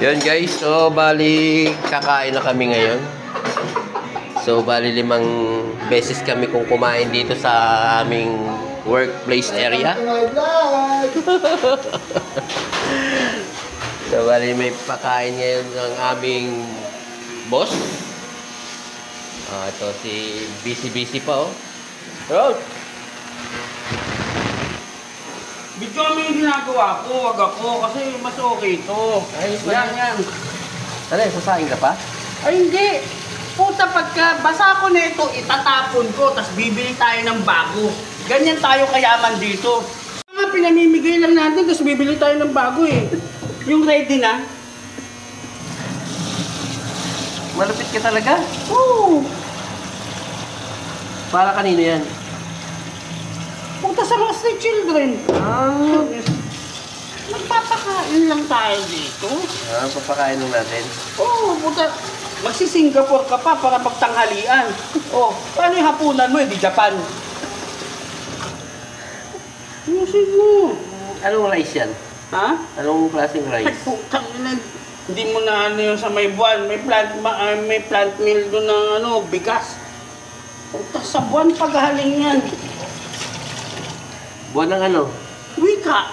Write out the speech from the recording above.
Yun guys, so bali kakain na kami ngayon. So bali 5 beses kami kung kumain dito sa aming workplace area. So bali may pakain ngayon ng aming boss. Ito si busy pa oh. Road! Video kami yung ginagawa ko, wag ako, kasi mas okay ito. Ay, yan. Ano, sasaing ka pa? Ay, hindi. Puta, pagka basa ko na ito, itatapon ko, tapos bibili tayo ng bago. Ganyan tayo kayaman dito. Mga pinamimigay lang natin, tapos bibili tayo ng bago eh. Yung ready na. Malapit ka talaga? Oo. Para kanino yan? Puta sa mga street children. Magpapakain lang tayo dito. Papakain lang natin. Oo, puta. Magsi-Singapore ka pa para magtanghalian. Oh, paano yung hapunan mo? Di Japan. Ayusin mo. Anong rice yan? Ha? Anong klaseng Ay, rice? putang ina. Hindi mo na ano yung sa may buwan. May plant mill doon ng ano, bigas. Puta, sa buwan paghaling yan. Buwan ng ano? Wika.